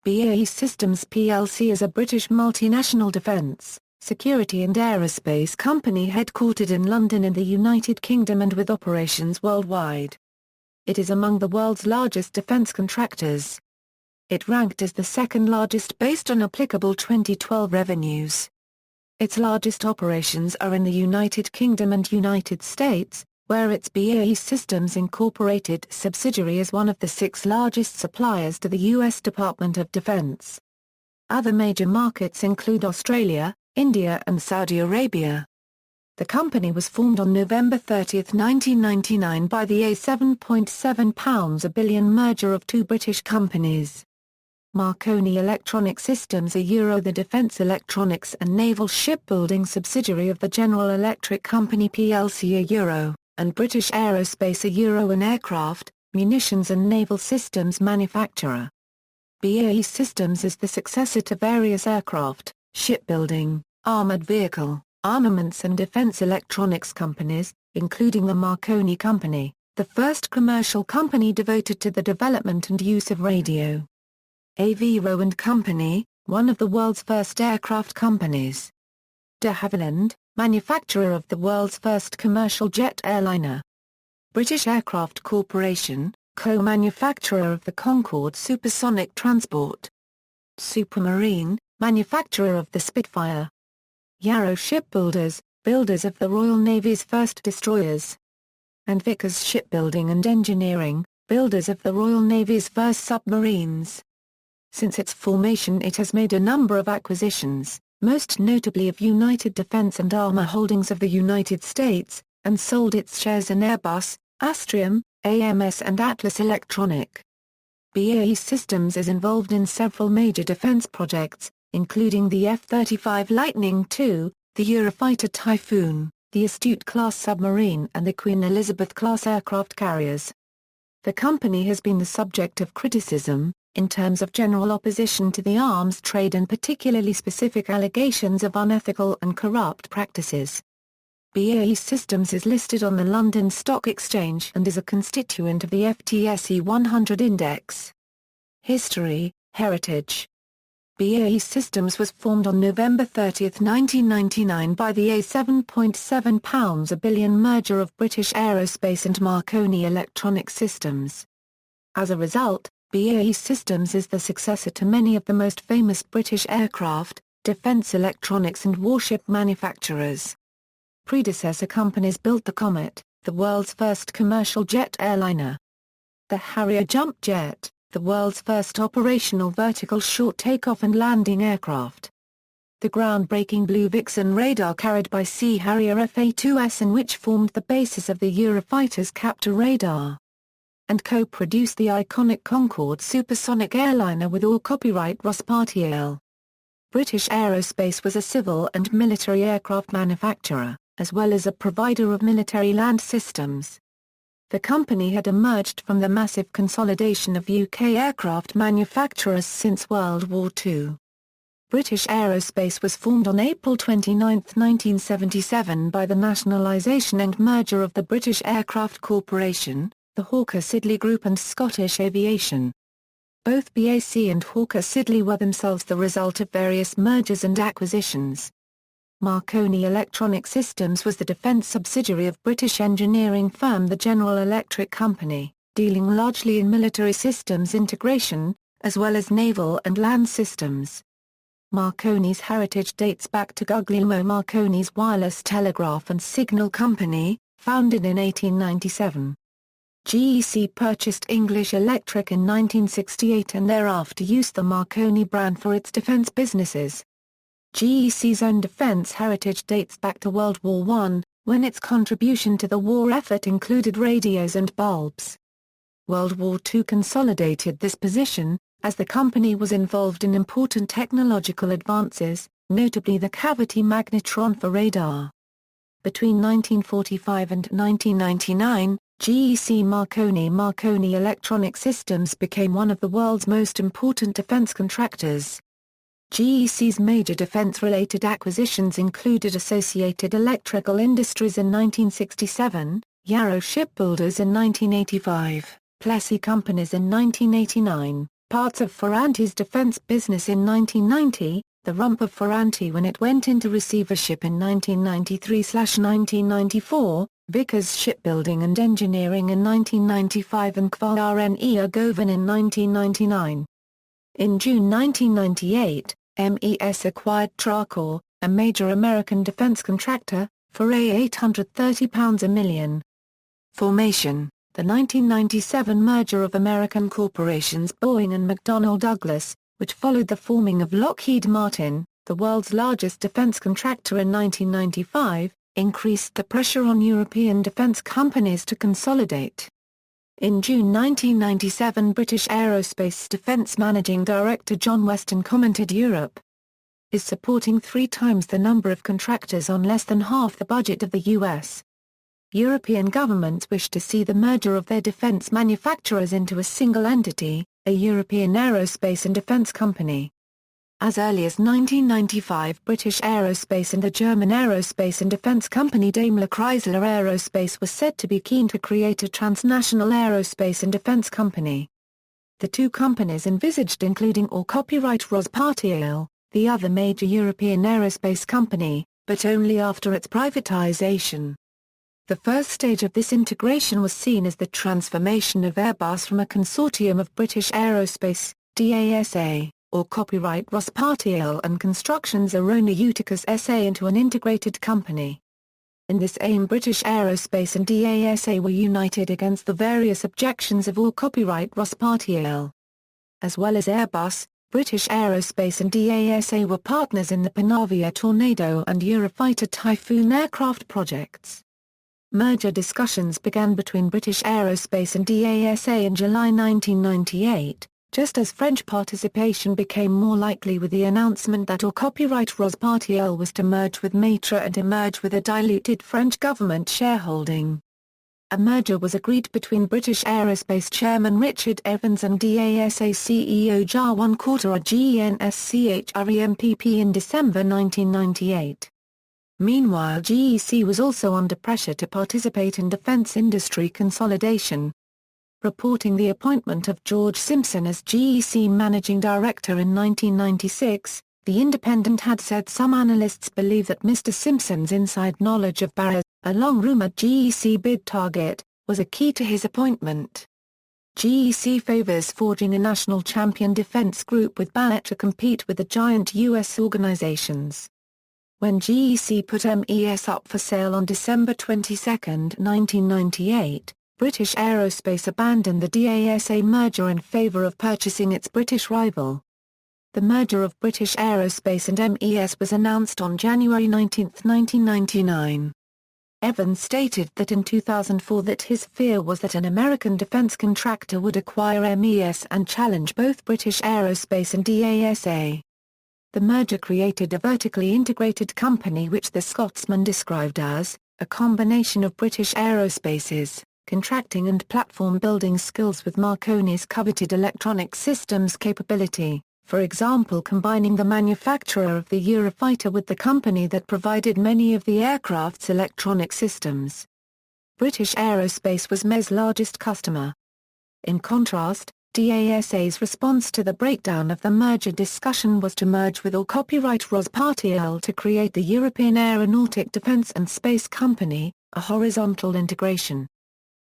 BAE Systems plc is a British multinational defence, security and aerospace company headquartered in London in the United Kingdom and with operations worldwide. It is among the world's largest defence contractors. It ranked as the second largest based on applicable 2012 revenues. Its largest operations are in the United Kingdom and United States, where its BAE Systems Inc. subsidiary is one of the 6 largest suppliers to the U.S. Department of Defense. Other major markets include Australia, India and Saudi Arabia. The company was formed on November 30, 1999 by the £7.7 billion merger of 2 British companies. Marconi Electronic Systems the defence electronics and naval shipbuilding subsidiary of the General Electric Company plc and British Aerospace an aircraft, munitions and naval systems manufacturer. BAE Systems is the successor to various aircraft, shipbuilding, armoured vehicle, armaments and defence electronics companies, including the Marconi Company, the first commercial company devoted to the development and use of radio. Avro and Company, one of the world's first aircraft companies. De Havilland, manufacturer of the world's first commercial jet airliner. British Aircraft Corporation, co-manufacturer of the Concorde supersonic transport. Supermarine, manufacturer of the Spitfire. Yarrow Shipbuilders, builders of the Royal Navy's first destroyers. And Vickers Shipbuilding and Engineering, builders of the Royal Navy's first submarines. Since its formation it has made a number of acquisitions, most notably of United Defence and Armour Holdings of the United States, and sold its shares in Airbus, Astrium, AMS and Atlas Electronic. BAE Systems is involved in several major defence projects, including the F-35 Lightning II, the Eurofighter Typhoon, the Astute-class submarine and the Queen Elizabeth-class aircraft carriers. The company has been the subject of criticism, in terms of general opposition to the arms trade and particularly specific allegations of unethical and corrupt practices. BAE Systems is listed on the London Stock Exchange and is a constituent of the FTSE 100 index. History, Heritage. BAE Systems was formed on November 30, 1999 by the £7.7 billion merger of British Aerospace and Marconi Electronic Systems. As a result, BAE Systems is the successor to many of the most famous British aircraft, defence electronics and warship manufacturers. Predecessor companies built the Comet, the world's first commercial jet airliner. The Harrier jump jet, the world's first operational vertical short takeoff and landing aircraft. The groundbreaking Blue Vixen radar carried by Sea Harrier FA-2S and which formed the basis of the Eurofighter's Captor radar. And co-produced the iconic Concorde supersonic airliner with all copyright Rospartiel. British Aerospace was a civil and military aircraft manufacturer, as well as a provider of military land systems. The company had emerged from the massive consolidation of UK aircraft manufacturers since World War II. British Aerospace was formed on April 29, 1977 by the nationalisation and merger of the British Aircraft Corporation, the Hawker Siddeley Group and Scottish Aviation. Both BAC and Hawker Siddeley were themselves the result of various mergers and acquisitions. Marconi Electronic Systems was the defence subsidiary of British engineering firm the General Electric Company, dealing largely in military systems integration, as well as naval and land systems. Marconi's heritage dates back to Guglielmo Marconi's Wireless Telegraph and Signal Company, founded in 1897. GEC purchased English Electric in 1968 and thereafter used the Marconi brand for its defence businesses. GEC's own defence heritage dates back to World War I, when its contribution to the war effort included radios and bulbs. World War II consolidated this position, as the company was involved in important technological advances, notably the cavity magnetron for radar. Between 1945 and 1999, GEC Marconi Electronic Systems became one of the world's most important defence contractors. GEC's major defence-related acquisitions included Associated Electrical Industries in 1967, Yarrow Shipbuilders in 1985, Plessey Companies in 1989, parts of Ferranti's defense business in 1990, the rump of Ferranti when it went into receivership in 1993/1994, Vickers Shipbuilding and Engineering in 1995 and Kvar-Rne Govan in 1999. In June 1998, MES acquired Tracor, a major American defense contractor, for £830 a million. Formation: the 1997 merger of American corporations Boeing and McDonnell Douglas, which followed the forming of Lockheed Martin, the world's largest defense contractor in 1995, increased the pressure on European defense companies to consolidate. In June 1997, British Aerospace Defense Managing Director John Weston commented, "Europe is supporting 3 times the number of contractors on less than half the budget of the US. European governments wish to see the merger of their defense manufacturers into a single entity, a European aerospace and defense company." As early as 1995, British Aerospace and the German aerospace and defense company Daimler Chrysler Aerospace were said to be keen to create a transnational aerospace and defense company. The two companies envisaged including or copyright Rospartiel, the other major European aerospace company, but only after its privatization. The first stage of this integration was seen as the transformation of Airbus from a consortium of British Aerospace, DASA, or copyright Rospartiel and Constructions Aeronauticas SA into an integrated company. In this aim, British Aerospace and DASA were united against the various objections of all copyright Rospartiel. As well as Airbus, British Aerospace and DASA were partners in the Panavia Tornado and Eurofighter Typhoon aircraft projects. Merger discussions began between British Aerospace and DASA in July 1998, just as French participation became more likely with the announcement that or copyright Rospartiel was to merge with Matra and emerge with a diluted French government shareholding. A merger was agreed between British Aerospace Chairman Richard Evans and DASA CEO Jawan Kortara GENSCHREMPP in December 1998. Meanwhile, GEC was also under pressure to participate in defense industry consolidation. Reporting the appointment of George Simpson as GEC Managing Director in 1996, The Independent had said some analysts believe that Mr. Simpson's inside knowledge of BAE, a long-rumored GEC bid target, was a key to his appointment. GEC favors forging a national champion defense group with BAE to compete with the giant U.S. organizations. When GEC put MES up for sale on December 22, 1998, British Aerospace abandoned the DASA merger in favour of purchasing its British rival. The merger of British Aerospace and MES was announced on January 19, 1999. Evans stated that in 2004 that his fear was that an American defence contractor would acquire MES and challenge both British Aerospace and DASA. The merger created a vertically integrated company which the Scotsman described as a combination of British Aerospace's contracting and platform building skills with Marconi's coveted electronic systems capability, for example combining the manufacturer of the Eurofighter with the company that provided many of the aircraft's electronic systems. British Aerospace was MES' largest customer. In contrast, DASA's response to the breakdown of the merger discussion was to merge with or copyright Rospartiel to create the European Aeronautic Defence and Space Company, a horizontal integration.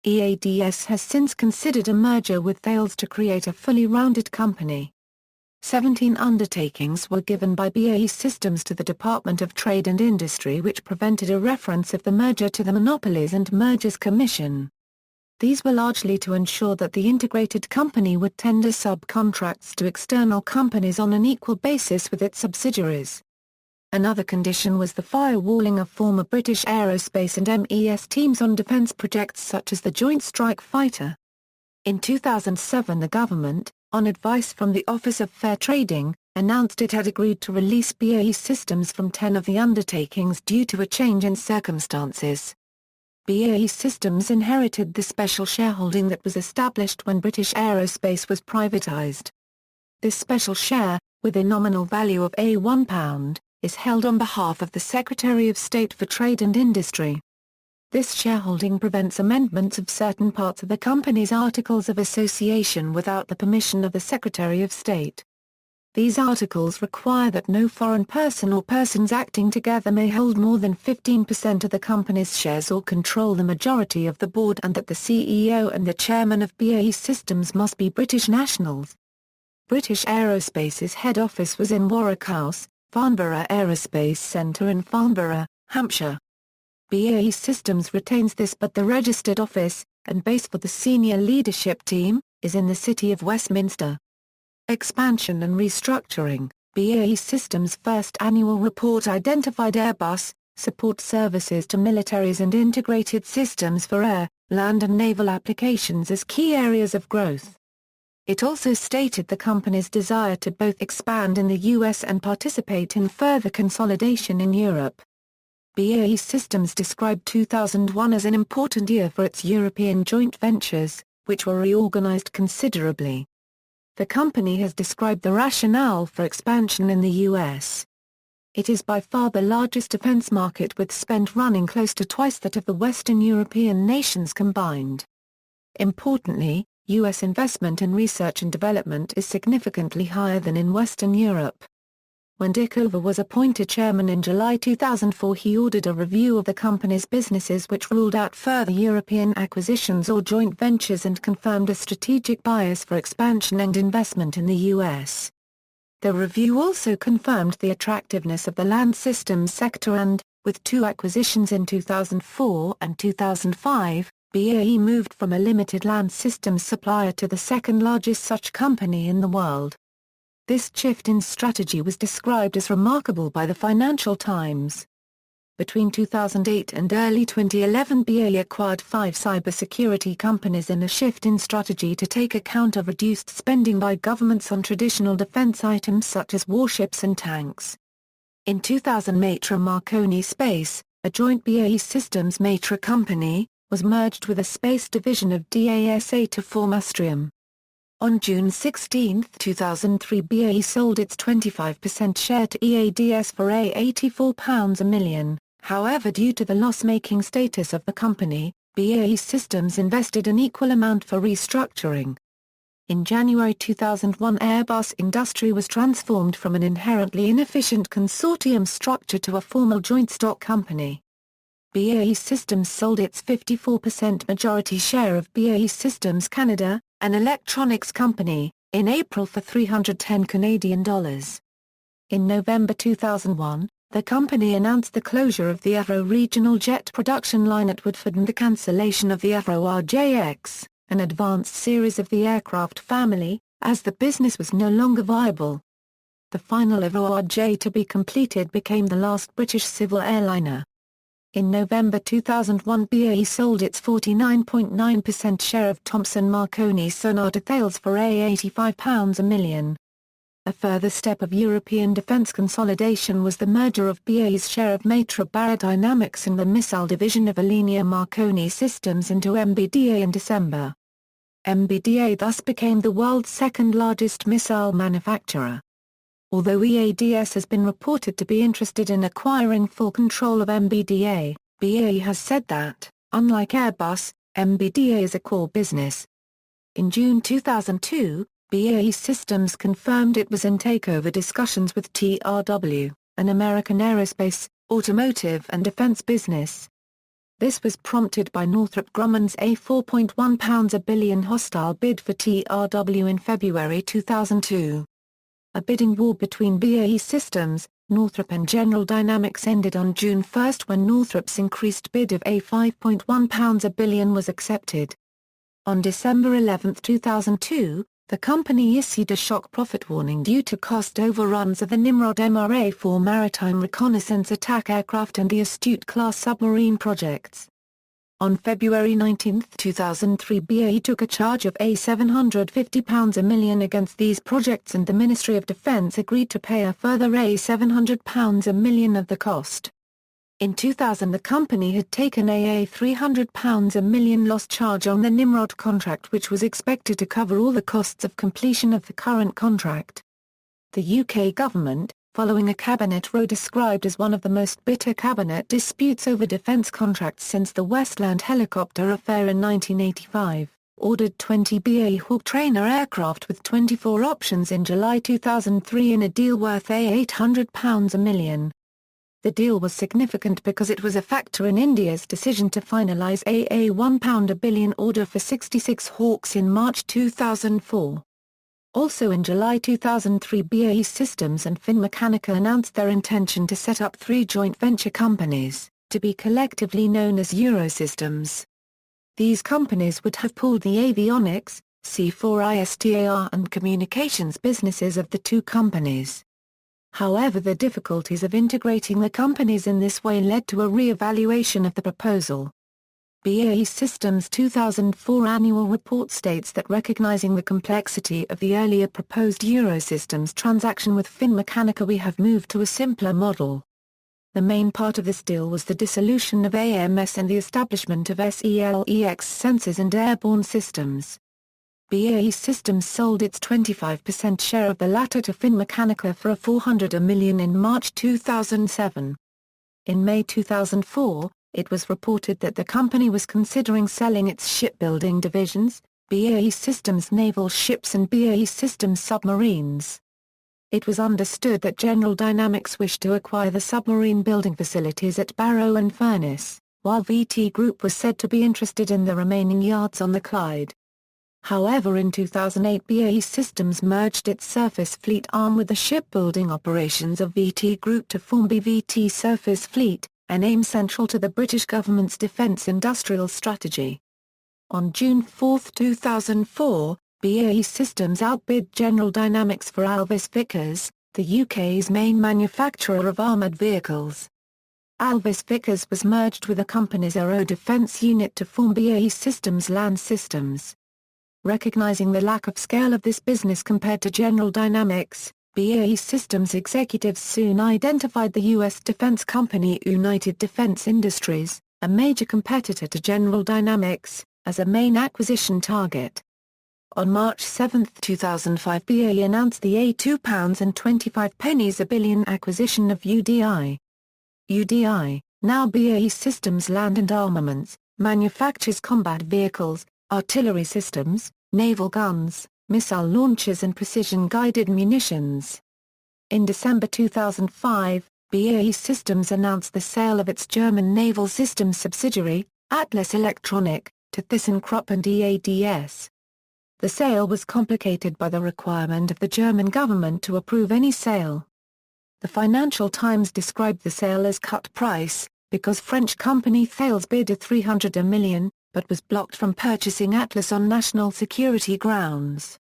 EADS has since considered a merger with Thales to create a fully rounded company. 17 undertakings were given by BAE Systems to the Department of Trade and Industry which prevented a reference of the merger to the Monopolies and Mergers Commission. These were largely to ensure that the integrated company would tender subcontracts to external companies on an equal basis with its subsidiaries. Another condition was the firewalling of former British Aerospace and MES teams on defence projects such as the Joint Strike Fighter. In 2007 the government, on advice from the Office of Fair Trading, announced it had agreed to release BAE Systems from 10 of the undertakings due to a change in circumstances. BAE Systems inherited the special shareholding that was established when British Aerospace was privatised. This special share, with a nominal value of £1, is held on behalf of the Secretary of State for Trade and Industry. This shareholding prevents amendments of certain parts of the company's Articles of Association without the permission of the Secretary of State. These articles require that no foreign person or persons acting together may hold more than 15% of the company's shares or control the majority of the board, and that the CEO and the chairman of BAE Systems must be British nationals. British Aerospace's head office was in Warwick House, Farnborough Aerospace Centre in Farnborough, Hampshire. BAE Systems retains this, but the registered office, and base for the senior leadership team, is in the city of Westminster. Expansion and restructuring. BAE Systems' first annual report identified Airbus, support services to militaries and integrated systems for air, land and naval applications as key areas of growth. It also stated the company's desire to both expand in the US and participate in further consolidation in Europe. BAE Systems described 2001 as an important year for its European joint ventures, which were reorganized considerably. The company has described the rationale for expansion in the U.S. It is by far the largest defense market, with spend running close to twice that of the Western European nations combined. Importantly, U.S. investment in research and development is significantly higher than in Western Europe. When Dick Over was appointed chairman in July 2004, he ordered a review of the company's businesses, which ruled out further European acquisitions or joint ventures and confirmed a strategic bias for expansion and investment in the U.S. The review also confirmed the attractiveness of the land systems sector and, with two acquisitions in 2004 and 2005, BAE moved from a limited land systems supplier to the second largest such company in the world. This shift in strategy was described as remarkable by the Financial Times. Between 2008 and early 2011, BAE acquired 5 cybersecurity companies in a shift in strategy to take account of reduced spending by governments on traditional defense items such as warships and tanks. In 2000, Matra Marconi Space, a joint BAE Systems Matra company, was merged with a space division of DASA to form Astrium. On June 16, 2003, BAE sold its 25% share to EADS for £84 a million. However, due to the loss-making status of the company, BAE Systems invested an equal amount for restructuring. In January 2001, Airbus Industrie was transformed from an inherently inefficient consortium structure to a formal joint stock company. BAE Systems sold its 54% majority share of BAE Systems Canada, an electronics company, in April for $310 Canadian. In November 2001, the company announced the closure of the Avro regional jet production line at Woodford and the cancellation of the Avro RJX, an advanced series of the aircraft family, as the business was no longer viable. The final Avro RJ to be completed became the last British civil airliner. In November 2001, BAE sold its 49.9% share of Thomson Marconi Sonar to Thales for £85 a million. A further step of European defence consolidation was the merger of BAE's share of Matra Baradynamics and the missile division of Alenia Marconi Systems into MBDA in December. MBDA thus became the world's second-largest missile manufacturer. Although EADS has been reported to be interested in acquiring full control of MBDA, BAE has said that, unlike Airbus, MBDA is a core business. In June 2002, BAE Systems confirmed it was in takeover discussions with TRW, an American aerospace, automotive and defense business. This was prompted by Northrop Grumman's £4.1 billion hostile bid for TRW in February 2002. A bidding war between BAE Systems, Northrop and General Dynamics ended on June 1 when Northrop's increased bid of £5.1 billion was accepted. On December 11, 2002, the company issued a shock profit warning due to cost overruns of the Nimrod MRA-4 maritime reconnaissance attack aircraft and the Astute-class submarine projects. On February 19, 2003, BAE took a charge of £750 a million against these projects, and the Ministry of Defence agreed to pay a further £700 a million of the cost. In 2000, the company had taken a £300 a million loss charge on the Nimrod contract, which was expected to cover all the costs of completion of the current contract. The UK government, following a cabinet row described as one of the most bitter cabinet disputes over defense contracts since the Westland helicopter affair in 1985, ordered 20 BAE Hawk trainer aircraft with 24 options in July 2003 in a deal worth £800 a million. The deal was significant because it was a factor in India's decision to finalise a £1 a billion order for 66 Hawks in March 2004. Also in July 2003, BAE Systems and Finmeccanica announced their intention to set up 3 joint venture companies, to be collectively known as Eurosystems. These companies would have pooled the avionics, C4ISTAR and communications businesses of the 2 companies. However, the difficulties of integrating the companies in this way led to a re-evaluation of the proposal. BAE Systems' 2004 annual report states that recognizing the complexity of the earlier proposed Eurosystems transaction with Finmeccanica, we have moved to a simpler model. The main part of this deal was the dissolution of AMS and the establishment of SELEX Sensors and Airborne Systems. BAE Systems sold its 25% share of the latter to Finmeccanica for $400 million in March 2007. In May 2004, it was reported that the company was considering selling its shipbuilding divisions, BAE Systems Naval Ships and BAE Systems Submarines. It was understood that General Dynamics wished to acquire the submarine building facilities at Barrow and Furness, while VT Group was said to be interested in the remaining yards on the Clyde. However, in 2008, BAE Systems merged its surface fleet arm with the shipbuilding operations of VT Group to form BVT Surface Fleet, an aim central to the British government's defence industrial strategy. On June 4, 2004, BAE Systems outbid General Dynamics for Alvis Vickers, the UK's main manufacturer of armoured vehicles. Alvis Vickers was merged with the company's aero defence unit to form BAE Systems Land Systems. Recognising the lack of scale of this business compared to General Dynamics, BAE Systems executives soon identified the U.S. defense company United Defense Industries, a major competitor to General Dynamics, as a main acquisition target. On March 7, 2005, BAE announced the £2.25 a billion acquisition of UDI. UDI, now BAE Systems Land and Armaments, manufactures combat vehicles, artillery systems, naval guns, missile launchers and precision-guided munitions. In December 2005, BAE Systems announced the sale of its German naval systems subsidiary, Atlas Elektronik, to ThyssenKrupp and EADS. The sale was complicated by the requirement of the German government to approve any sale. The Financial Times described the sale as cut price, because French company Thales bid $300 million, but was blocked from purchasing Atlas on national security grounds.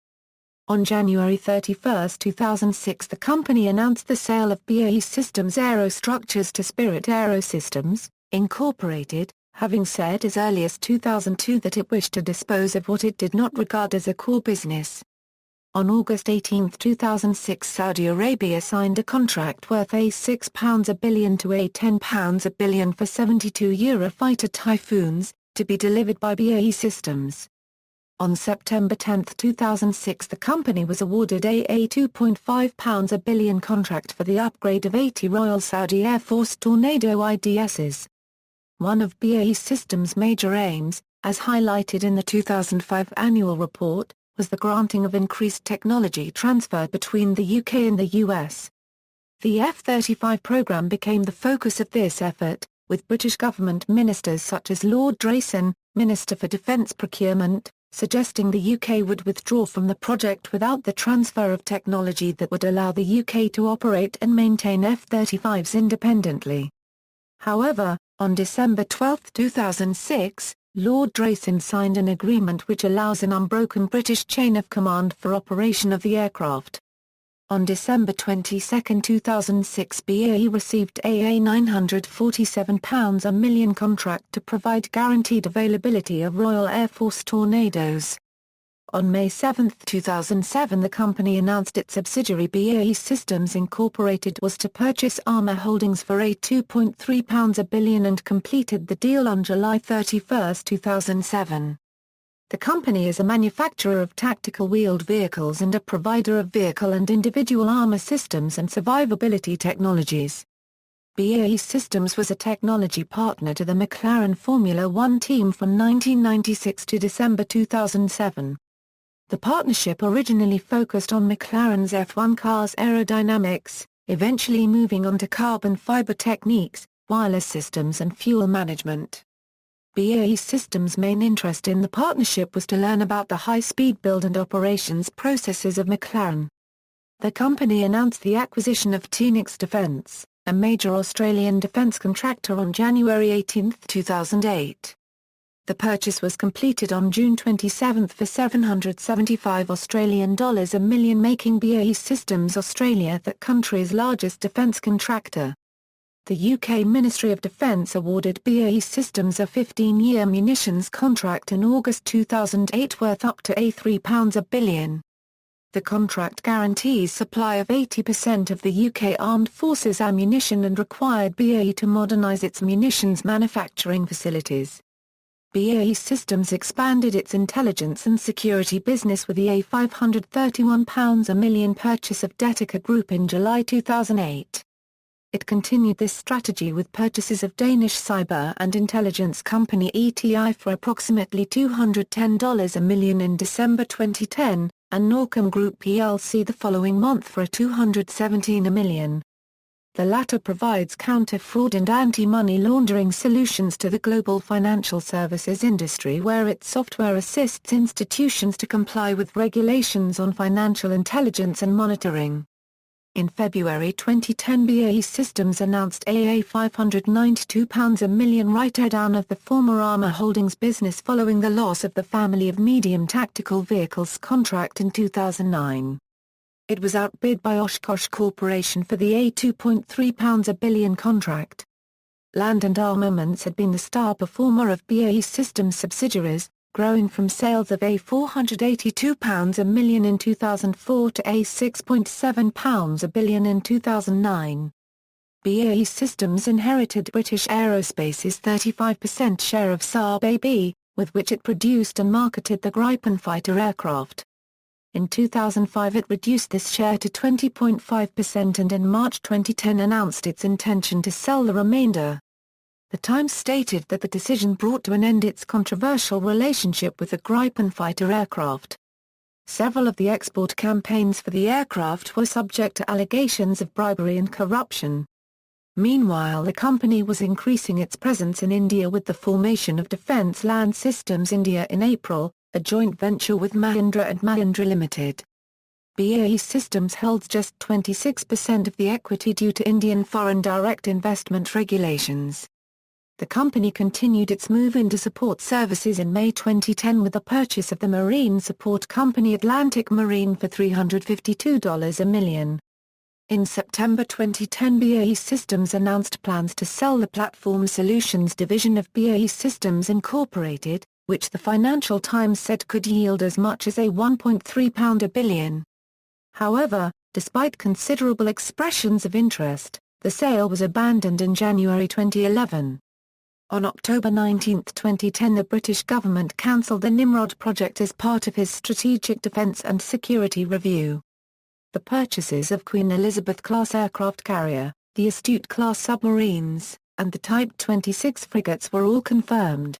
On January 31, 2006, the company announced the sale of BAE Systems Aerostructures to Spirit AeroSystems, Incorporated, having said as early as 2002 that it wished to dispose of what it did not regard as a core business. On August 18, 2006, Saudi Arabia signed a contract worth £6 a billion to £10 a billion for 72 Eurofighter Typhoons, to be delivered by BAE Systems. On September 10, 2006, the company was awarded a £2.5 a billion contract for the upgrade of 80 Royal Saudi Air Force Tornado IDSs. One of BAE Systems' major aims, as highlighted in the 2005 annual report, was the granting of increased technology transfer between the UK and the US. The F-35 programme became the focus of this effort, with British government ministers such as Lord Drayson, Minister for Defence Procurement, suggesting the UK would withdraw from the project without the transfer of technology that would allow the UK to operate and maintain F-35s independently. However, on December 12, 2006, Lord Drayson signed an agreement which allows an unbroken British chain of command for operation of the aircraft. On December 22, 2006, BAE received a £947 a million contract to provide guaranteed availability of Royal Air Force Tornadoes. On May 7, 2007, the company announced its subsidiary BAE Systems Inc. was to purchase Armour Holdings for a £2.3 a billion and completed the deal on July 31, 2007. The company is a manufacturer of tactical wheeled vehicles and a provider of vehicle and individual armor systems and survivability technologies. BAE Systems was a technology partner to the McLaren Formula One team from 1996 to December 2007. The partnership originally focused on McLaren's F1 cars' aerodynamics, eventually moving on to carbon fiber techniques, wireless systems and fuel management. BAE Systems' main interest in the partnership was to learn about the high-speed build and operations processes of McLaren. The company announced the acquisition of Tenix Defence, a major Australian defence contractor, on January 18, 2008. The purchase was completed on June 27 for $775 Australian a million, making BAE Systems Australia that country's largest defence contractor. The UK Ministry of Defence awarded BAE Systems a 15-year munitions contract in August 2008 worth up to £3 billion. The contract guarantees supply of 80% of the UK Armed Forces ammunition and required BAE to modernise its munitions manufacturing facilities. BAE Systems expanded its intelligence and security business with the £531 a million purchase of Detica Group in July 2008. It continued this strategy with purchases of Danish cyber and intelligence company ETI for approximately $210 a million in December 2010, and Norcom Group plc the following month for $217 a million. The latter provides counter-fraud and anti-money laundering solutions to the global financial services industry, where its software assists institutions to comply with regulations on financial intelligence and monitoring. In February 2010, BAE Systems announced a £592 a million write-down of the former Armour Holdings business following the loss of the family of medium tactical vehicles contract in 2009. It was outbid by Oshkosh Corporation for the £2.3 a billion contract. Land and Armaments had been the star performer of BAE Systems subsidiaries, growing from sales of £482 a million in 2004 to £6.7 a billion in 2009. BAE Systems inherited British Aerospace's 35% share of Saab AB, with which it produced and marketed the Gripen fighter aircraft. In 2005 it reduced this share to 20.5% and in March 2010 announced its intention to sell the remainder. The Times stated that the decision brought to an end its controversial relationship with the Gripen fighter aircraft. Several of the export campaigns for the aircraft were subject to allegations of bribery and corruption. Meanwhile, the company was increasing its presence in India with the formation of Defence Land Systems India in April, a joint venture with Mahindra and Mahindra Limited. BAE Systems holds just 26% of the equity due to Indian foreign direct investment regulations. The company continued its move into support services in May 2010 with the purchase of the marine support company Atlantic Marine for $352 a million. In September 2010, BAE Systems announced plans to sell the Platform Solutions division of BAE Systems Inc., which the Financial Times said could yield as much as £1.3 a billion. However, despite considerable expressions of interest, the sale was abandoned in January 2011. On October 19, 2010, the British government cancelled the Nimrod project as part of his Strategic Defence and Security Review. The purchases of Queen Elizabeth-class aircraft carrier, the Astute-class submarines, and the Type 26 frigates were all confirmed.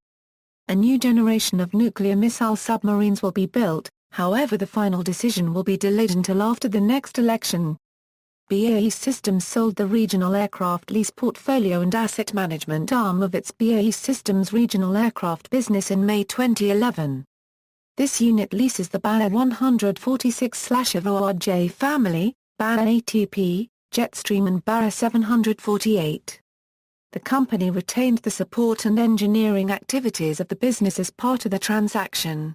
A new generation of nuclear missile submarines will be built, however the final decision will be delayed until after the next election. BAE Systems sold the regional aircraft lease portfolio and asset management arm of its BAE Systems regional aircraft business in May 2011. This unit leases the BAe 146/AORJ family, BAe ATP, Jetstream and BAe 748. The company retained the support and engineering activities of the business as part of the transaction.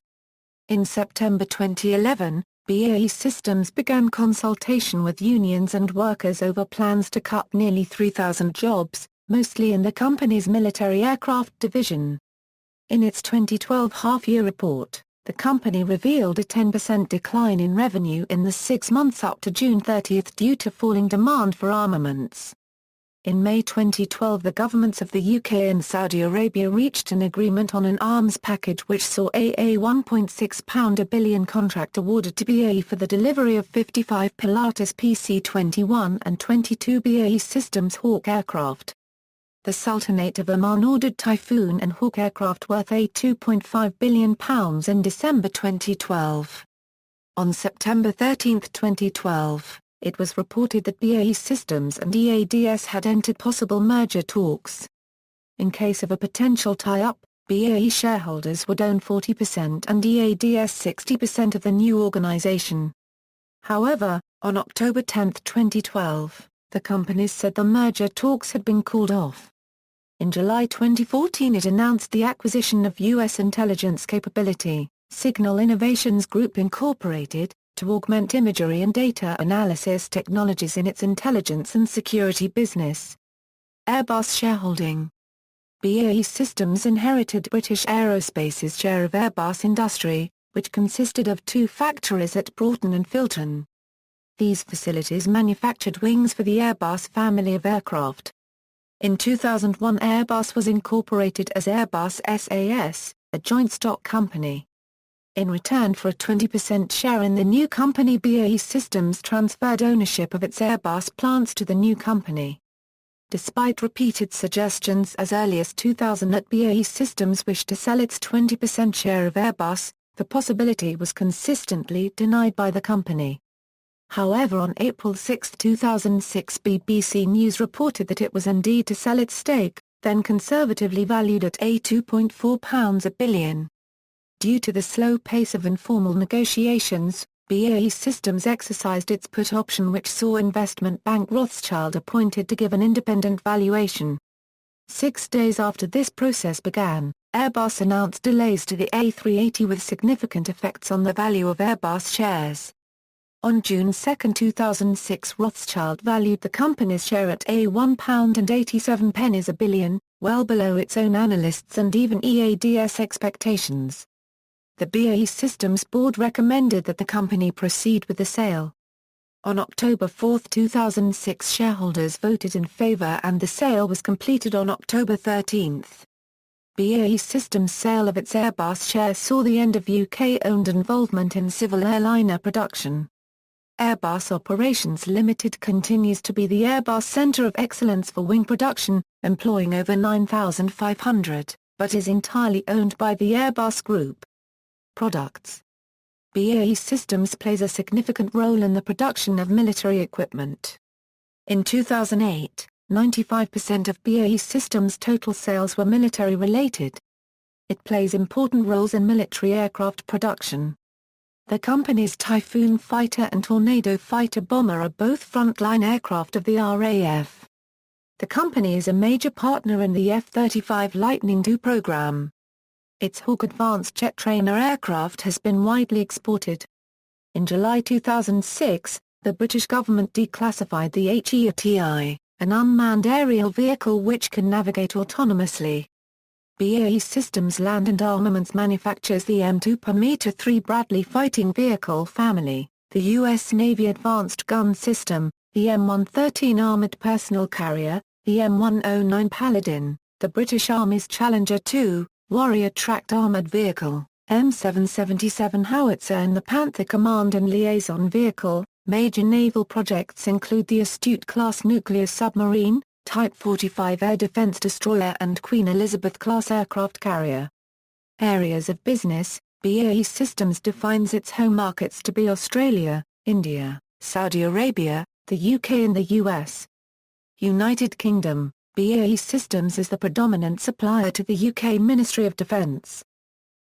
In September 2011, BAE Systems began consultation with unions and workers over plans to cut nearly 3,000 jobs, mostly in the company's military aircraft division. In its 2012 half-year report, the company revealed a 10% decline in revenue in the 6 months up to June 30 due to falling demand for armaments. In May 2012 the governments of the UK and Saudi Arabia reached an agreement on an arms package which saw a £1.6 billion contract awarded to BAE for the delivery of 55 Pilatus PC-21 and 22 BAE Systems Hawk aircraft. The Sultanate of Oman ordered Typhoon and Hawk aircraft worth £2.5 billion in December 2012. On September 13, 2012, it was reported that BAE Systems and EADS had entered possible merger talks. In case of a potential tie-up, BAE shareholders would own 40% and EADS 60% of the new organization. However, on October 10, 2012, the companies said the merger talks had been called off. In July 2014 it announced the acquisition of U.S. intelligence capability, Signal Innovations Group Incorporated, to augment imagery and data analysis technologies in its intelligence and security business. Airbus shareholding. BAE Systems inherited British Aerospace's share of Airbus industry, which consisted of 2 factories at Broughton and Filton. These facilities manufactured wings for the Airbus family of aircraft. In 2001 Airbus was incorporated as Airbus SAS, a joint stock company. In return for a 20% share in the new company BAE Systems transferred ownership of its Airbus plants to the new company. Despite repeated suggestions as early as 2000 that BAE Systems wished to sell its 20% share of Airbus, the possibility was consistently denied by the company. However, on April 6, 2006 BBC News reported that it was indeed to sell its stake, then conservatively valued at £2.4 billion. Due to the slow pace of informal negotiations, BAE Systems exercised its put option which saw investment bank Rothschild appointed to give an independent valuation. 6 days after this process began, Airbus announced delays to the A380 with significant effects on the value of Airbus shares. On June 2, 2006 Rothschild valued the company's share at £1.87 a billion, well below its own analysts' and even EADS expectations. The BAE Systems board recommended that the company proceed with the sale. On October 4, 2006 shareholders voted in favour and the sale was completed on October 13. BAE Systems' sale of its Airbus shares saw the end of UK-owned involvement in civil airliner production. Airbus Operations Limited continues to be the Airbus Centre of Excellence for wing production, employing over 9,500, but is entirely owned by the Airbus Group. Products. BAE Systems plays a significant role in the production of military equipment. In 2008, 95% of BAE Systems' total sales were military-related. It plays important roles in military aircraft production. The company's Typhoon fighter and Tornado fighter bomber are both frontline aircraft of the RAF. The company is a major partner in the F-35 Lightning II program. Its Hawk advanced jet trainer aircraft has been widely exported. In July 2006, the British government declassified the HEATI, an unmanned aerial vehicle which can navigate autonomously. BAE Systems Land and Armaments manufactures the M2 Permeter 3 Bradley fighting vehicle family, the U.S. Navy Advanced Gun System, the M113 Armored Personnel Carrier, the M109 Paladin, the British Army's Challenger 2, Warrior Tracked Armored Vehicle, M777 Howitzer and the Panther Command and Liaison Vehicle. Major naval projects include the Astute-class nuclear submarine, Type 45 air defense destroyer and Queen Elizabeth-class aircraft carrier. Areas of business: BAE Systems defines its home markets to be Australia, India, Saudi Arabia, the UK and the US. United Kingdom: BAE Systems is the predominant supplier to the UK Ministry of Defence.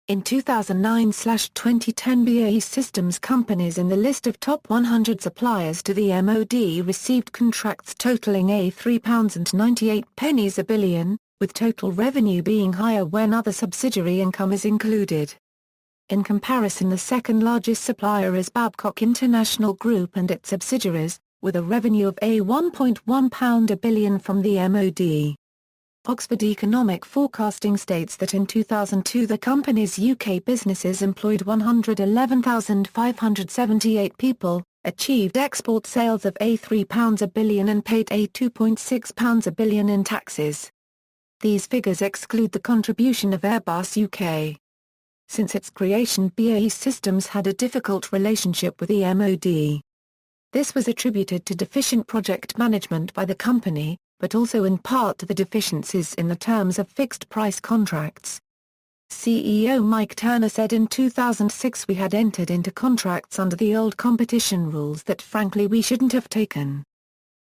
In 2009/2010 BAE Systems companies in the list of top 100 suppliers to the MOD received contracts totalling £3.98 a billion, with total revenue being higher when other subsidiary income is included. In comparison, the second largest supplier is Babcock International Group and its subsidiaries, with a revenue of £1.1 a billion from the MOD. Oxford Economic Forecasting states that in 2002 the company's UK businesses employed 111,578 people, achieved export sales of £3 a billion and paid £2.6 a billion in taxes. These figures exclude the contribution of Airbus UK. Since its creation, BAE Systems had a difficult relationship with the MOD. This was attributed to deficient project management by the company, but also in part to the deficiencies in the terms of fixed-price contracts. CEO Mike Turner said in 2006 we had entered into contracts under the old competition rules that frankly we shouldn't have taken.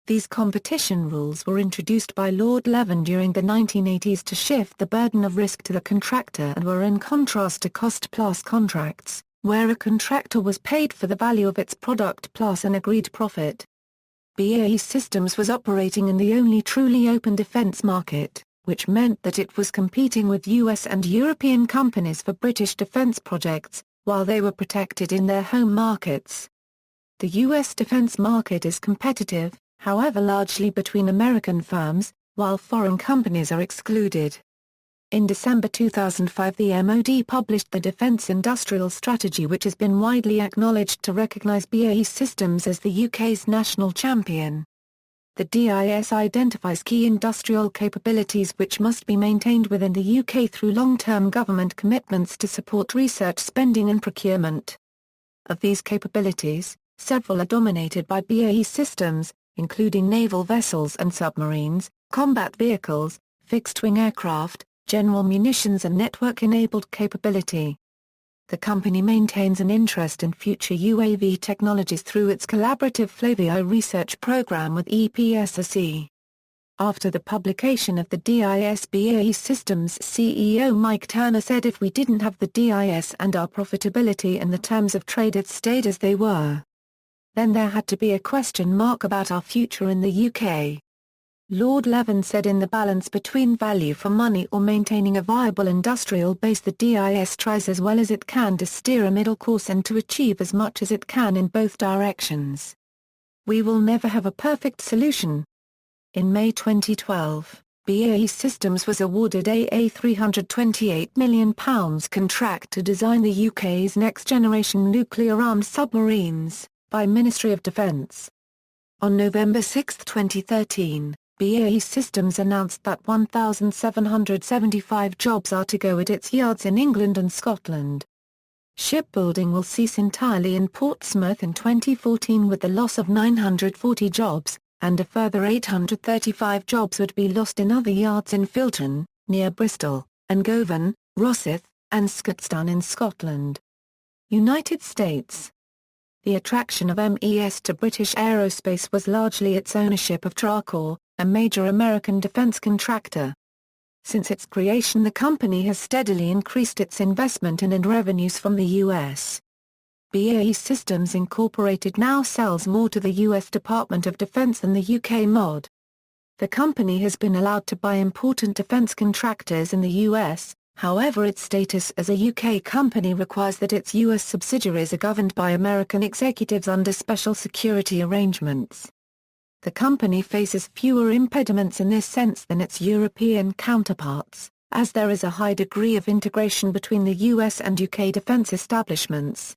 These competition rules were introduced by Lord Leven during the 1980s to shift the burden of risk to the contractor and were in contrast to cost-plus contracts, where a contractor was paid for the value of its product plus an agreed profit. BAE Systems was operating in the only truly open defence market, which meant that it was competing with US and European companies for British defence projects, while they were protected in their home markets. The US defence market is competitive, however largely between American firms, while foreign companies are excluded. In December 2005 the MOD published the Defence Industrial Strategy, which has been widely acknowledged to recognise BAE Systems as the UK's national champion. The DIS identifies key industrial capabilities which must be maintained within the UK through long-term government commitments to support research spending and procurement. Of these capabilities, several are dominated by BAE Systems, including naval vessels and submarines, combat vehicles, fixed-wing aircraft, general munitions and network-enabled capability. The company maintains an interest in future UAV technologies through its collaborative Flavio research program with EPSRC. After the publication of the DIS, BAE Systems CEO Mike Turner said if we didn't have the DIS and our profitability and the terms of trade had stayed as they were, then there had to be a question mark about our future in the UK. Lord Leven said in the balance between value for money or maintaining a viable industrial base, the DIS tries as well as it can to steer a middle course and to achieve as much as it can in both directions. We will never have a perfect solution. In May 2012, BAE Systems was awarded a £328 million contract to design the UK's next-generation nuclear-armed submarines, by Ministry of Defence. On November 6, 2013, BAE Systems announced that 1,775 jobs are to go at its yards in England and Scotland. Shipbuilding will cease entirely in Portsmouth in 2014 with the loss of 940 jobs, and a further 835 jobs would be lost in other yards in Filton, near Bristol, and Govan, Rosyth, and Scotstoun in Scotland. United States. The attraction of MES to British Aerospace was largely its ownership of Tracor, a major American defense contractor. Since its creation, the company has steadily increased its investment and revenues from the U.S. BAE Systems Inc. now sells more to the U.S. Department of Defense than the UK MOD. The company has been allowed to buy important defense contractors in the U.S., however its status as a UK company requires that its U.S. subsidiaries are governed by American executives under special security arrangements. The company faces fewer impediments in this sense than its European counterparts, as there is a high degree of integration between the US and UK defence establishments.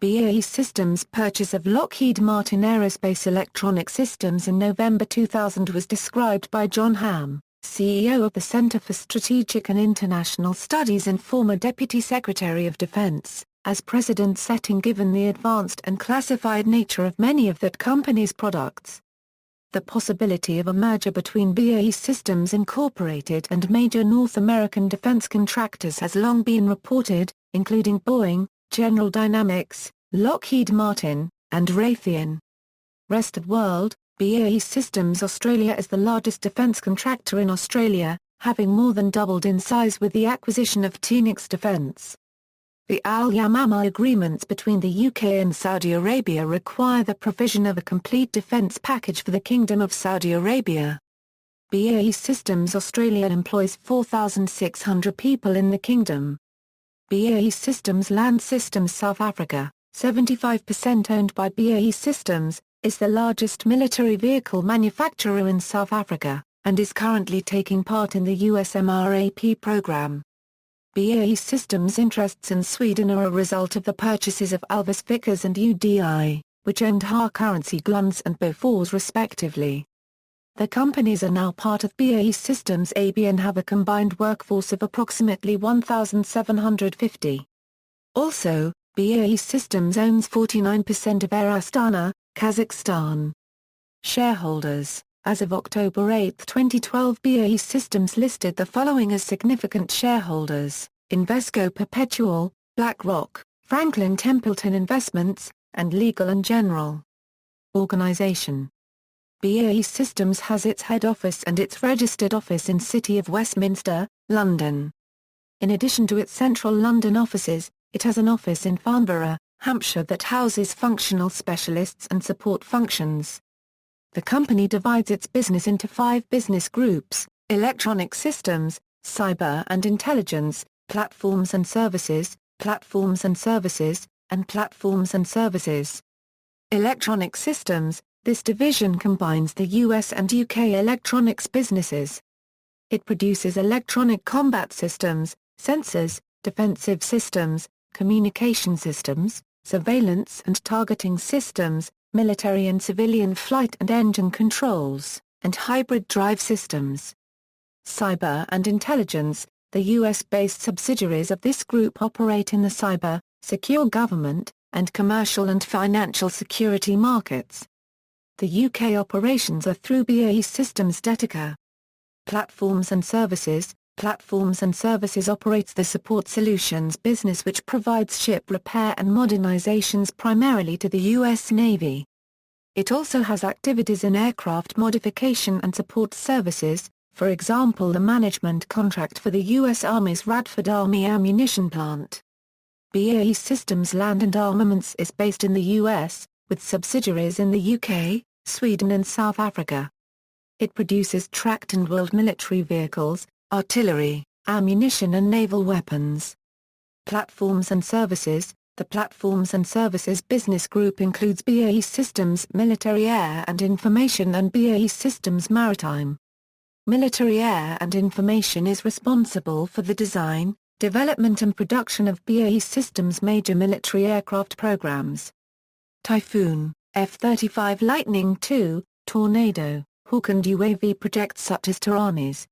BAE Systems' purchase of Lockheed Martin Aerospace Electronic Systems in November 2000 was described by John Hamm, CEO of the Centre for Strategic and International Studies and former Deputy Secretary of Defence, as precedent-setting given the advanced and classified nature of many of that company's products. The possibility of a merger between BAE Systems Inc. and major North American defense contractors has long been reported, including Boeing, General Dynamics, Lockheed Martin, and Raytheon. Rest of world, BAE Systems Australia is the largest defense contractor in Australia, having more than doubled in size with the acquisition of Phoenix Defence. The Al-Yamama agreements between the UK and Saudi Arabia require the provision of a complete defence package for the Kingdom of Saudi Arabia. BAE Systems Australia employs 4,600 people in the kingdom. BAE Systems Land Systems South Africa, 75% owned by BAE Systems, is the largest military vehicle manufacturer in South Africa, and is currently taking part in the US MRAP program. BAE Systems interests in Sweden are a result of the purchases of Alvis Vickers and UDI, which owned hard currency Glunds and Bofors respectively. The companies are now part of BAE Systems AB and have a combined workforce of approximately 1,750. Also, BAE Systems owns 49% of Air Astana, Kazakhstan. Shareholders. As of October 8, 2012, BAE Systems listed the following as significant shareholders: Invesco Perpetual, BlackRock, Franklin Templeton Investments, and Legal & General. Organization. BAE Systems has its head office and its registered office in City of Westminster, London. In addition to its central London offices, it has an office in Farnborough, Hampshire that houses functional specialists and support functions. The company divides its business into 5 business groups: Electronic Systems, Cyber and Intelligence, Platforms and Services, Platforms and Services, and Platforms and Services. Electronic Systems. This division combines the US and UK electronics businesses. It produces electronic combat systems, sensors, defensive systems, communication systems, surveillance and targeting systems, military and civilian flight and engine controls, and hybrid drive systems. Cyber and Intelligence. The US-based subsidiaries of this group operate in the cyber, secure government, and commercial and financial security markets. The UK operations are through BAE Systems Detica. Platforms and Services. Platforms and Services operates the support solutions business which provides ship repair and modernizations primarily to the US Navy. It also has activities in aircraft modification and support services, for example the management contract for the US Army's Radford Army Ammunition Plant. BAE Systems Land and Armaments is based in the US, with subsidiaries in the UK, Sweden and South Africa. It produces tracked and wheeled military vehicles, artillery, ammunition and naval weapons. Platforms and Services. The Platforms and Services business group includes BAE Systems Military Air and Information and BAE Systems Maritime. Military Air and Information is responsible for the design, development and production of BAE Systems major military aircraft programs. Typhoon, F-35 Lightning II, Tornado, Hawk and UAV projects such as Tyrannis.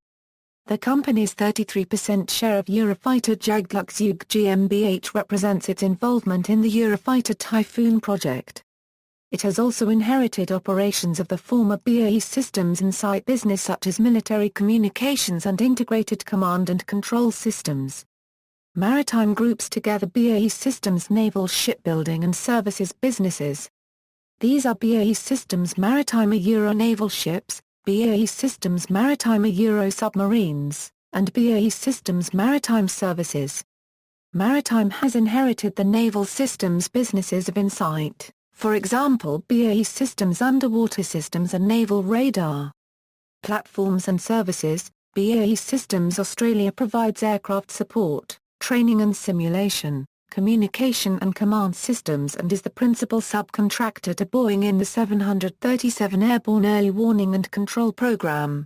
The company's 33% share of Eurofighter Jaguar GmbH represents its involvement in the Eurofighter Typhoon project. It has also inherited operations of the former BAE Systems Insight business such as military communications and integrated command and control systems. Maritime groups together BAE Systems Naval Shipbuilding and Services businesses. These are BAE Systems Maritime Euro Naval Ships, BAE Systems Maritime Euro Submarines, and BAE Systems Maritime Services. Maritime has inherited the naval systems businesses of Insight, for example BAE Systems Underwater Systems and Naval Radar. Platforms and Services. BAE Systems Australia provides aircraft support, training and simulation, communication and command systems and is the principal subcontractor to Boeing in the 737 Airborne Early Warning and Control Program.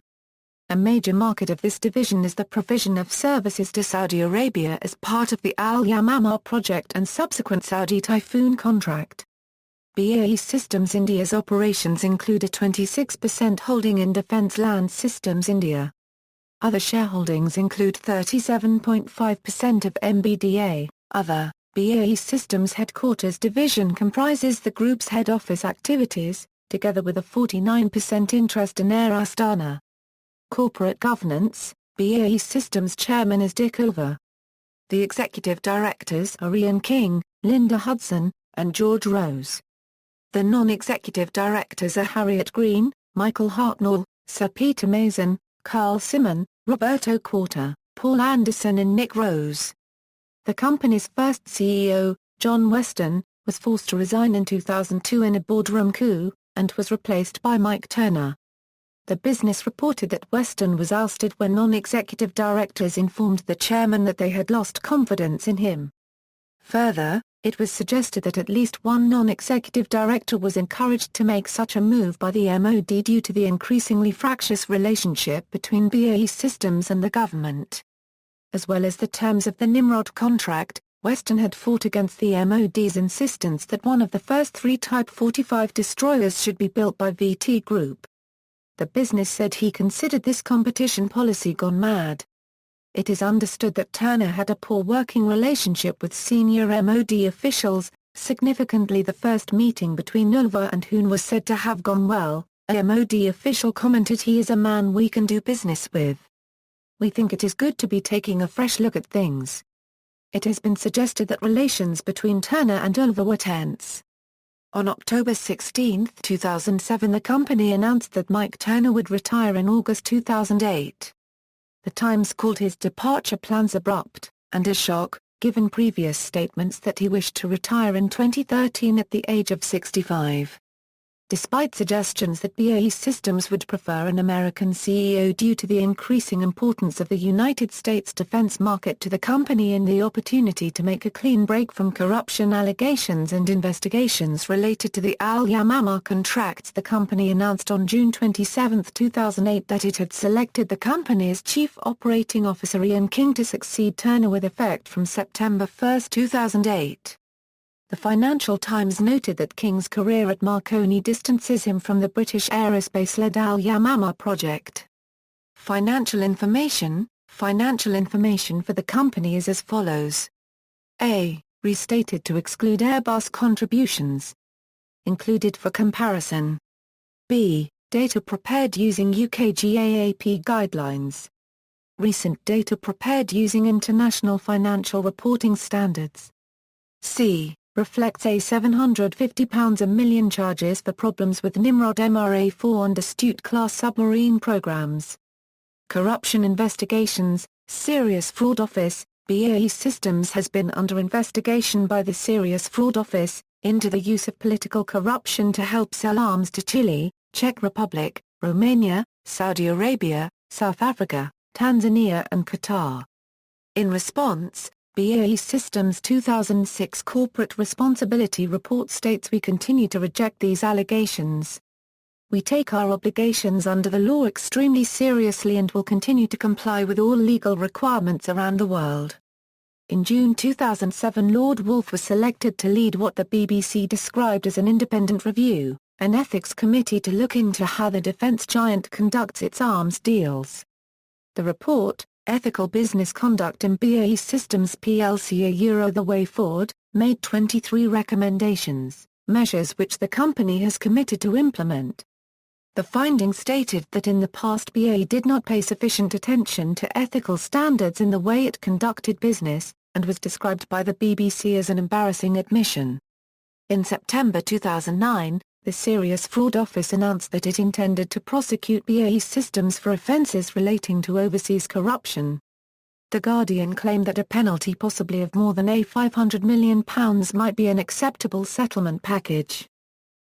A major market of this division is the provision of services to Saudi Arabia as part of the Al Yamamah project and subsequent Saudi Typhoon contract. BAE Systems India's operations include a 26% holding in Defence Land Systems India. Other shareholdings include 37.5% of MBDA. Other, BAE Systems Headquarters division comprises the group's head office activities, together with a 49% interest in Air Astana. Corporate governance. BAE Systems Chairman is Dick Over. The executive directors are Ian King, Linda Hudson, and George Rose. The non-executive directors are Harriet Green, Michael Hartnell, Sir Peter Mason, Carl Simon, Roberto Quarta, Paul Anderson and Nick Rose. The company's first CEO, John Weston, was forced to resign in 2002 in a boardroom coup, and was replaced by Mike Turner. The business reported that Weston was ousted when non-executive directors informed the chairman that they had lost confidence in him. Further, it was suggested that at least one non-executive director was encouraged to make such a move by the MOD due to the increasingly fractious relationship between BAE Systems and the government. As well as the terms of the Nimrod contract, Western had fought against the MOD's insistence that one of the first 3 Type 45 destroyers should be built by VT Group. The business said he considered this competition policy gone mad. It is understood that Turner had a poor working relationship with senior MOD officials. Significantly, the first meeting between Ulva and Hoon was said to have gone well. A MOD official commented, "He is a man we can do business with. We think it is good to be taking a fresh look at things." It has been suggested that relations between Turner and Ulva were tense. On October 16, 2007, the company announced that Mike Turner would retire in August 2008. The Times called his departure plans abrupt, and a shock, given previous statements that he wished to retire in 2013 at the age of 65. Despite suggestions that BAE Systems would prefer an American CEO due to the increasing importance of the United States defense market to the company and the opportunity to make a clean break from corruption allegations and investigations related to the Al-Yamamah contracts, the company announced on June 27, 2008 that it had selected the company's Chief Operating Officer Ian King to succeed Turner with effect from September 1, 2008. The Financial Times noted that King's career at Marconi distances him from the British Aerospace-led Al-Yamamah project. Financial information for the company is as follows. A. Restated to exclude Airbus contributions. Included for comparison. B. Data prepared using UK GAAP guidelines. Recent data prepared using International Financial Reporting Standards. C. Reflects a £750 a million charges for problems with Nimrod MRA-4 and Astute-class submarine programs. Corruption investigations. Serious Fraud Office. BAE Systems has been under investigation by the Serious Fraud Office into the use of political corruption to help sell arms to Chile, Czech Republic, Romania, Saudi Arabia, South Africa, Tanzania and Qatar. In response, BAE Systems' 2006 Corporate Responsibility Report states, "We continue to reject these allegations. We take our obligations under the law extremely seriously and will continue to comply with all legal requirements around the world." In June 2007, Lord Wolfe was selected to lead what the BBC described as an independent review, an ethics committee to look into how the defence giant conducts its arms deals. The report, Ethical Business Conduct in BAE Systems plc the Way Forward, made 23 recommendations, measures which the company has committed to implement. The findings stated that in the past BAE did not pay sufficient attention to ethical standards in the way it conducted business, and was described by the BBC as an embarrassing admission. In September 2009, the Serious Fraud Office announced that it intended to prosecute BAE Systems for offences relating to overseas corruption. The Guardian claimed that a penalty possibly of more than £500 million might be an acceptable settlement package.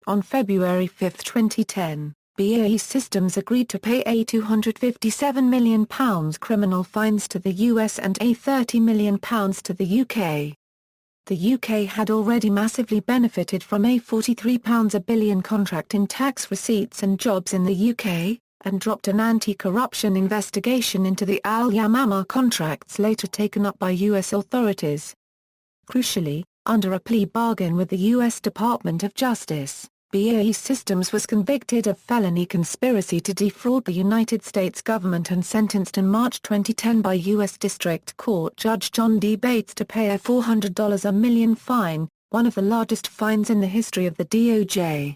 On February 5, 2010, BAE Systems agreed to pay a £257 million criminal fines to the US and a £30 million to the UK. The UK had already massively benefited from a £43 a billion contract in tax receipts and jobs in the UK, and dropped an anti-corruption investigation into the Al-Yamamah contracts later taken up by US authorities. Crucially, under a plea bargain with the US Department of Justice, BAE Systems was convicted of felony conspiracy to defraud the United States government and sentenced in March 2010 by U.S. District Court Judge John D. Bates to pay a $400 a million fine, one of the largest fines in the history of the DOJ.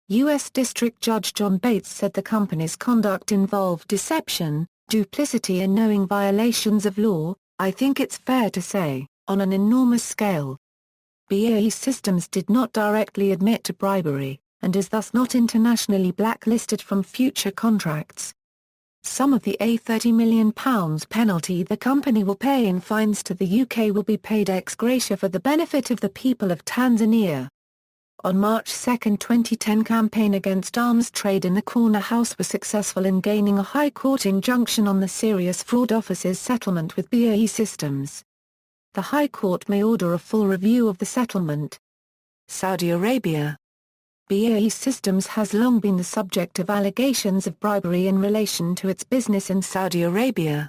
U.S. District Judge John Bates said the company's conduct involved deception, duplicity and knowing violations of law, "I think it's fair to say, on an enormous scale." BAE Systems did not directly admit to bribery, and is thus not internationally blacklisted from future contracts. Some of the £30 million penalty the company will pay in fines to the UK will be paid ex gratia for the benefit of the people of Tanzania. On March 2, 2010, campaign against arms trade in the Corner House was successful in gaining a High Court injunction on the Serious Fraud Office's settlement with BAE Systems. The High Court may order a full review of the settlement. Saudi Arabia. BAE Systems has long been the subject of allegations of bribery in relation to its business in Saudi Arabia.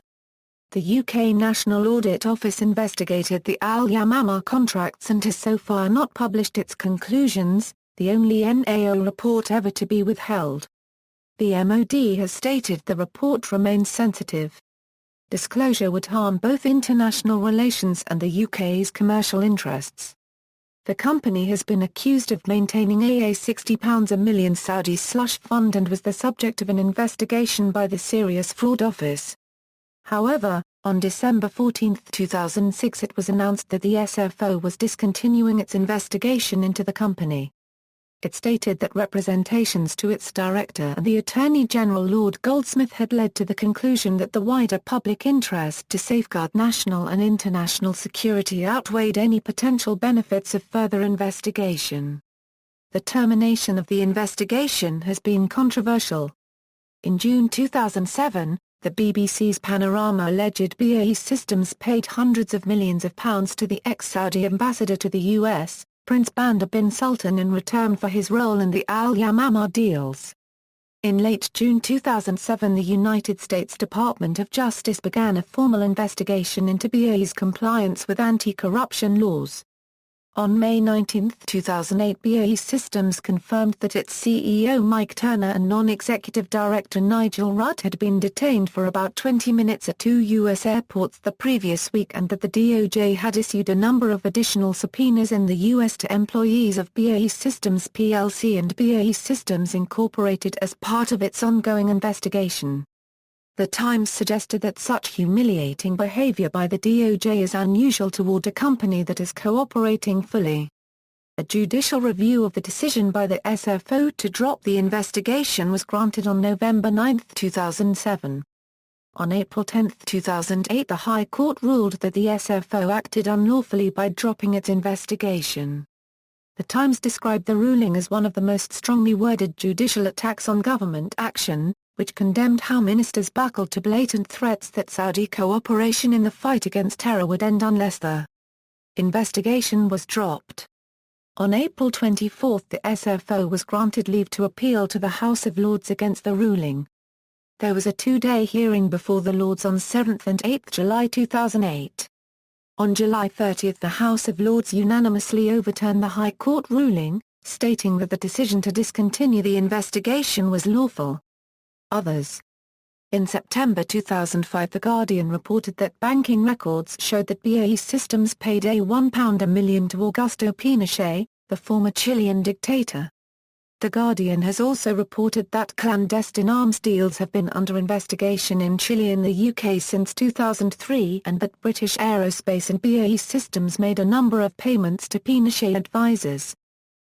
The UK National Audit Office investigated the Al Yamamah contracts and has so far not published its conclusions, the only NAO report ever to be withheld. The MOD has stated the report remains sensitive. Disclosure would harm both international relations and the UK's commercial interests. The company has been accused of maintaining a £60 a million Saudi slush fund and was the subject of an investigation by the Serious Fraud Office. However, on December 14, 2006 it was announced that the SFO was discontinuing its investigation into the company. It stated that representations to its director and the Attorney General Lord Goldsmith had led to the conclusion that the wider public interest to safeguard national and international security outweighed any potential benefits of further investigation. The termination of the investigation has been controversial. In June 2007, the BBC's Panorama alleged BAE Systems paid hundreds of millions of pounds to the ex-Saudi ambassador to the US, Prince Bandar bin Sultan, in return for his role in the Al Yamamah deals. In late June 2007, the United States Department of Justice began a formal investigation into BAE's compliance with anti-corruption laws. On May 19, 2008, BAE Systems confirmed that its CEO Mike Turner and non-executive director Nigel Rudd had been detained for about 20 minutes at 2 U.S. airports the previous week and that the DOJ had issued a number of additional subpoenas in the U.S. to employees of BAE Systems plc and BAE Systems Inc. as part of its ongoing investigation. The Times suggested that such humiliating behavior by the DOJ is unusual toward a company that is cooperating fully. A judicial review of the decision by the SFO to drop the investigation was granted on November 9, 2007. On April 10, 2008, the High Court ruled that the SFO acted unlawfully by dropping its investigation. The Times described the ruling as one of the most strongly worded judicial attacks on government action, which condemned how ministers buckled to blatant threats that Saudi cooperation in the fight against terror would end unless the investigation was dropped. On April 24, the SFO was granted leave to appeal to the House of Lords against the ruling. There was a two-day hearing before the Lords on 7 and 8 July 2008. On July 30, the House of Lords unanimously overturned the High Court ruling, stating that the decision to discontinue the investigation was lawful. Others. In September 2005, The Guardian reported that banking records showed that BAE Systems paid £1 a million to Augusto Pinochet, the former Chilean dictator. The Guardian has also reported that clandestine arms deals have been under investigation in Chile and the UK since 2003 and that British Aerospace and BAE Systems made a number of payments to Pinochet advisors.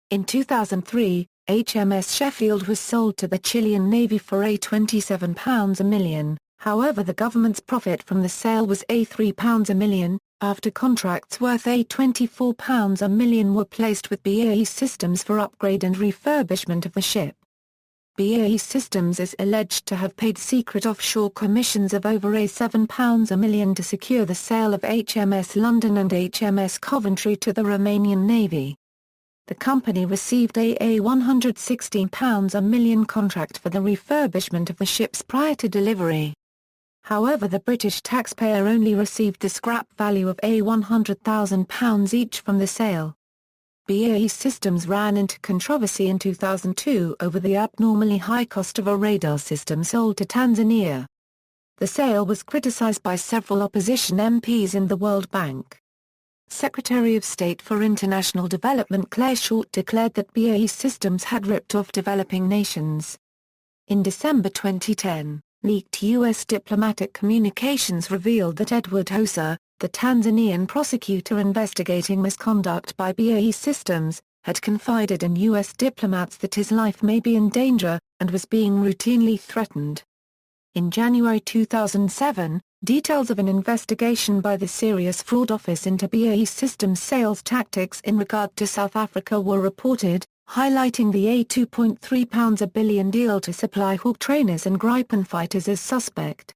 In 2003, HMS Sheffield was sold to the Chilean Navy for £27 a million, however the government's profit from the sale was £3 a million, after contracts worth £24 a million were placed with BAE Systems for upgrade and refurbishment of the ship. BAE Systems is alleged to have paid secret offshore commissions of over £7 a million to secure the sale of HMS London and HMS Coventry to the Romanian Navy. The company received a £116 a million contract for the refurbishment of the ships prior to delivery. However, the British taxpayer only received the scrap value of £100,000 each from the sale. BAE Systems ran into controversy in 2002 over the abnormally high cost of a radar system sold to Tanzania. The sale was criticised by several opposition MPs and the World Bank. Secretary of State for International Development Claire Short declared that BAE Systems had ripped off developing nations. In December 2010, leaked U.S. diplomatic communications revealed that Edward Hosa, the Tanzanian prosecutor investigating misconduct by BAE Systems, had confided in U.S. diplomats that his life may be in danger, and was being routinely threatened. In January 2007, details of an investigation by the Serious Fraud Office into BAE Systems sales tactics in regard to South Africa were reported, highlighting the £2.3 a billion deal to supply Hawk trainers and Gripen fighters as suspect.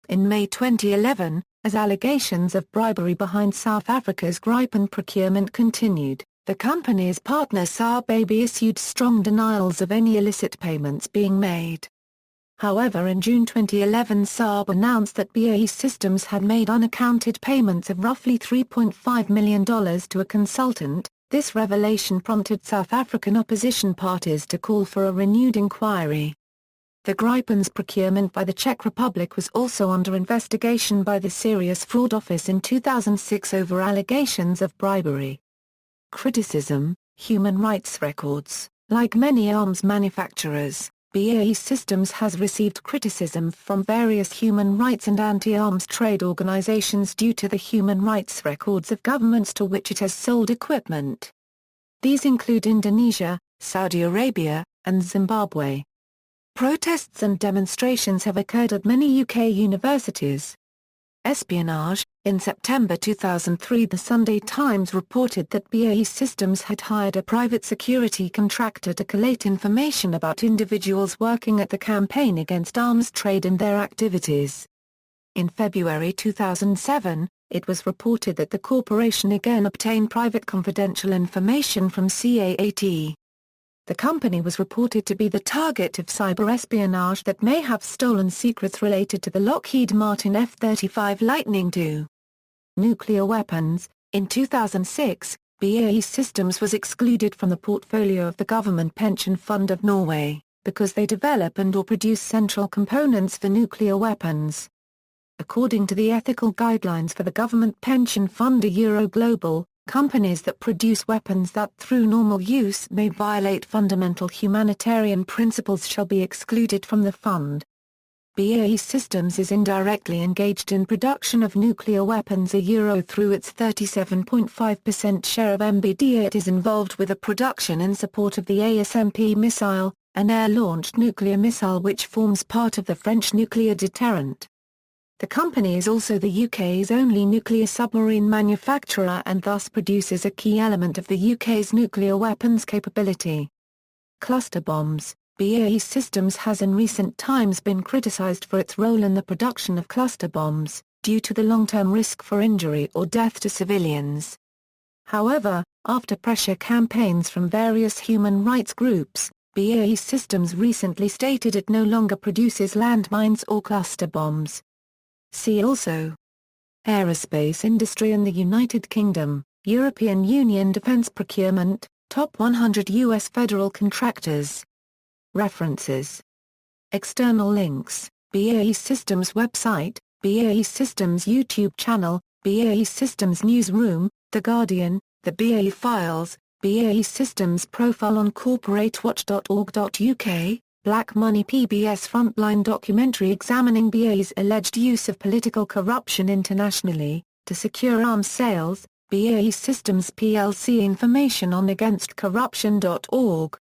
In May 2011, as allegations of bribery behind South Africa's Gripen procurement continued, the company's partner Saab issued strong denials of any illicit payments being made. However, in June 2011, Saab announced that BAE Systems had made unaccounted payments of roughly $3.5 million to a consultant. This revelation prompted South African opposition parties to call for a renewed inquiry. The Gripen's procurement by the Czech Republic was also under investigation by the Serious Fraud Office in 2006 over allegations of bribery. Criticism: human rights records. Like many arms manufacturers, BAE Systems has received criticism from various human rights and anti-arms trade organizations due to the human rights records of governments to which it has sold equipment. These include Indonesia, Saudi Arabia, and Zimbabwe. Protests and demonstrations have occurred at many UK universities. Espionage. In September 2003, the Sunday Times reported that BAE Systems had hired a private security contractor to collate information about individuals working at the Campaign Against Arms Trade and their activities. In February 2007, it was reported that the corporation again obtained private confidential information from CAAT. The company was reported to be the target of cyber espionage that may have stolen secrets related to the Lockheed Martin F-35 Lightning II. Nuclear weapons. In 2006, BAE Systems was excluded from the portfolio of the Government Pension Fund of Norway, because they develop and/or produce central components for nuclear weapons. According to the ethical guidelines for the Government Pension Fund Global, companies that produce weapons that through normal use may violate fundamental humanitarian principles shall be excluded from the fund. BAE Systems is indirectly engaged in production of nuclear weapons through its 37.5% share of MBDA. It is involved with the production in support of the ASMP missile, an air-launched nuclear missile which forms part of the French nuclear deterrent. The company is also the UK's only nuclear submarine manufacturer and thus produces a key element of the UK's nuclear weapons capability. Cluster bombs. BAE Systems has in recent times been criticised for its role in the production of cluster bombs, due to the long-term risk for injury or death to civilians. However, after pressure campaigns from various human rights groups, BAE Systems recently stated it no longer produces landmines or cluster bombs. See also: Aerospace industry in the United Kingdom, European Union defence procurement, top 100 U.S. federal contractors. References. External links: BAE Systems website, BAE Systems YouTube channel, BAE Systems newsroom, The Guardian, The BAE Files, BAE Systems profile on corporatewatch.org.uk, Black Money PBS frontline documentary examining BAE's alleged use of political corruption internationally, to secure arms sales, BAE Systems plc information on againstcorruption.org.